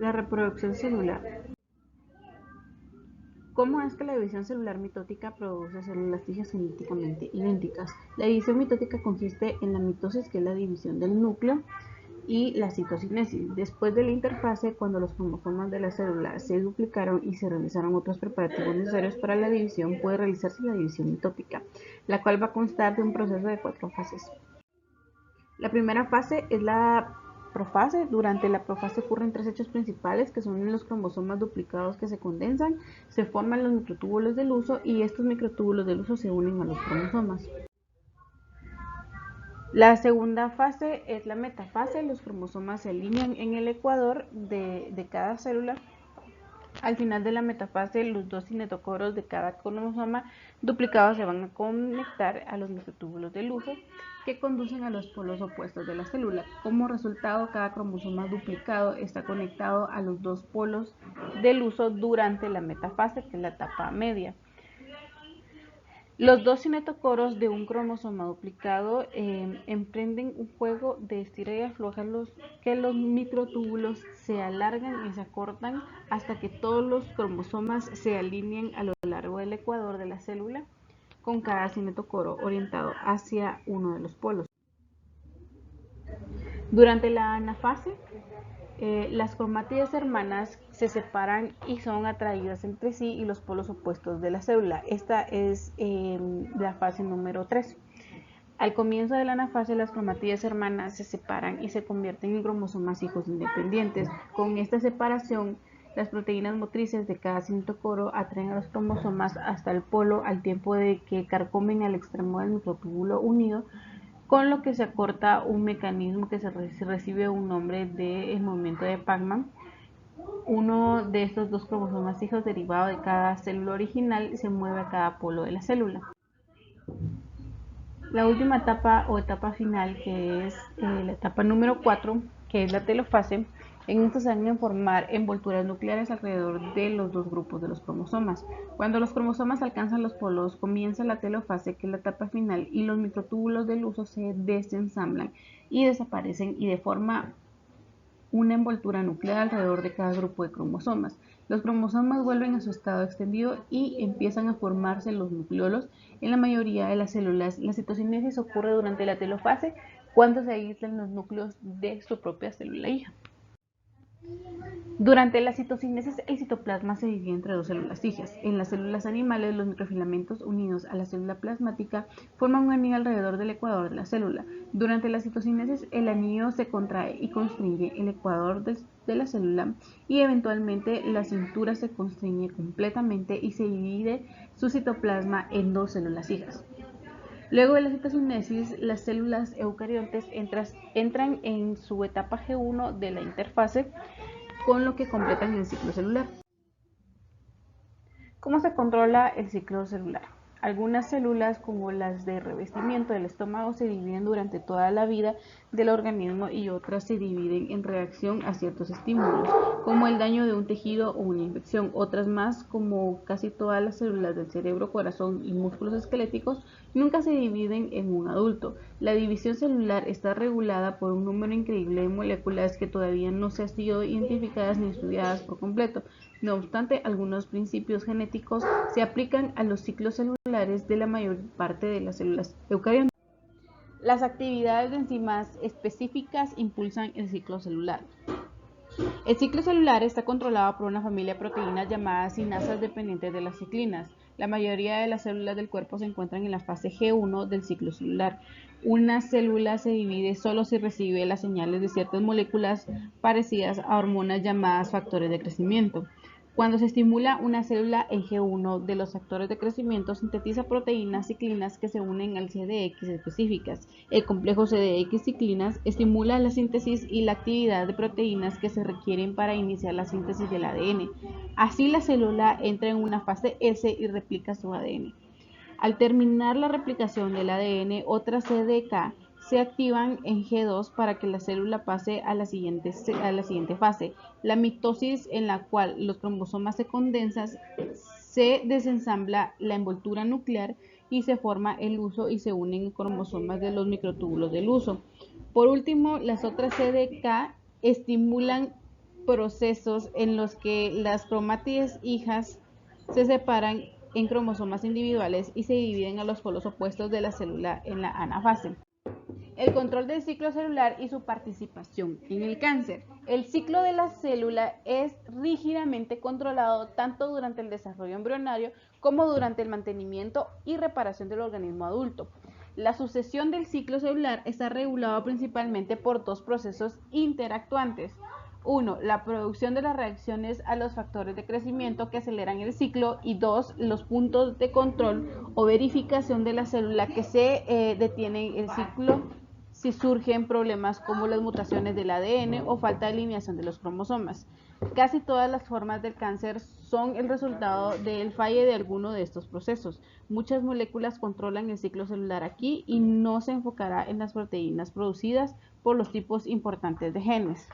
La reproducción celular. ¿Cómo es que la división celular mitótica produce células hijas genéticamente idénticas? La división mitótica consiste en la mitosis, que es la división del núcleo, y la citocinesis. Después de la interfase, cuando los cromosomas de la célula se duplicaron y se realizaron otros preparativos necesarios para la división, puede realizarse la división mitótica, la cual va a constar de un proceso de 4 fases. La primera fase es la profase. Durante la profase ocurren 3 hechos principales, que son los cromosomas duplicados que se condensan, se forman los microtúbulos del uso y estos microtúbulos del uso se unen a los cromosomas. La segunda fase es la metafase. Los cromosomas se alinean en el ecuador de cada célula. Al final de la metafase, los 2 cinetocoros de cada cromosoma duplicado se van a conectar a los microtúbulos del uso, que conducen a los polos opuestos de la célula. Como resultado, cada cromosoma duplicado está conectado a los 2 polos del uso durante la metafase, que es la etapa media. Los 2 cinetocoros de un cromosoma duplicado emprenden un juego de estira y afloja, que los microtúbulos se alargan y se acortan hasta que todos los cromosomas se alineen a lo largo del ecuador de la célula, con cada cinetocoro orientado hacia uno de los polos. Durante la anafase, las cromátides hermanas se separan y son atraídas entre sí y los polos opuestos de la célula. Esta es la fase número 3. Al comienzo de la anafase, las cromátides hermanas se separan y se convierten en cromosomas hijos independientes. Con esta separación, las proteínas motrices de cada cinetocoro atraen a los cromosomas hasta el polo al tiempo de que carcomen al extremo del microtúbulo unido, con lo que se acorta un mecanismo que se recibe un nombre de el movimiento de Pacman. Uno de estos 2 cromosomas hijos derivado de cada célula original se mueve a cada polo de la célula. La última etapa o etapa final, que es la etapa número 4, que es la telofase, en esta se van a formar envolturas nucleares alrededor de los 2 grupos de los cromosomas. Cuando los cromosomas alcanzan los polos, comienza la telofase, que es la etapa final, y los microtúbulos del uso se desensamblan y desaparecen y deforman una envoltura nuclear alrededor de cada grupo de cromosomas. Los cromosomas vuelven a su estado extendido y empiezan a formarse los nucleolos. En la mayoría de las células, la citocinesis ocurre durante la telofase, cuando se aíslan los núcleos de su propia célula hija. Durante la citocinesis, el citoplasma se divide entre 2 células hijas. En las células animales, los microfilamentos unidos a la célula plasmática forman un anillo alrededor del ecuador de la célula. Durante la citocinesis, el anillo se contrae y constriñe el ecuador de la célula, y eventualmente la cintura se constriñe completamente y se divide su citoplasma en 2 células hijas. Luego de la citocinesis, las células eucariontes entran en su etapa G1 de la interfase, con lo que completan el ciclo celular. ¿Cómo se controla el ciclo celular? Algunas células, como las de revestimiento del estómago, se dividen durante toda la vida del organismo, y otras se dividen en reacción a ciertos estímulos, como el daño de un tejido o una infección. Otras más, como casi todas las células del cerebro, corazón y músculos esqueléticos, nunca se dividen en un adulto. La división celular está regulada por un número increíble de moléculas que todavía no se han sido identificadas ni estudiadas por completo. No obstante, algunos principios genéticos se aplican a los ciclos celulares de la mayor parte de las células eucariontas. Las actividades de enzimas específicas impulsan el ciclo celular. El ciclo celular está controlado por una familia de proteínas llamadas sinasas dependientes de las ciclinas. La mayoría de las células del cuerpo se encuentran en la fase G1 del ciclo celular. Una célula se divide solo si recibe las señales de ciertas moléculas parecidas a hormonas llamadas factores de crecimiento. Cuando se estimula una célula en G1 de los factores de crecimiento, sintetiza proteínas ciclinas que se unen al CDX específicas. El complejo CDX ciclinas estimula la síntesis y la actividad de proteínas que se requieren para iniciar la síntesis del ADN. Así, la célula entra en una fase S y replica su ADN. Al terminar la replicación del ADN, otras CDK se activan en G2 para que la célula pase a la siguiente fase, la mitosis, en la cual los cromosomas se condensan, se desensambla la envoltura nuclear y se forma el uso y se unen cromosomas de los microtúbulos del uso. Por último, las otras CDK estimulan procesos en los que las cromátides hijas se separan en cromosomas individuales y se dividen a los polos opuestos de la célula en la anafase. El control del ciclo celular y su participación en el cáncer. El ciclo de la célula es rígidamente controlado tanto durante el desarrollo embrionario como durante el mantenimiento y reparación del organismo adulto. La sucesión del ciclo celular está regulada principalmente por dos procesos interactuantes. 1. La producción de las reacciones a los factores de crecimiento que aceleran el ciclo y 2. Los puntos de control o verificación de la célula que se detienen el ciclo si surgen problemas como las mutaciones del ADN o falta de alineación de los cromosomas. Casi todas las formas del cáncer son el resultado del fallo de alguno de estos procesos. Muchas moléculas controlan el ciclo celular aquí y no se enfocará en las proteínas producidas por los tipos importantes de genes.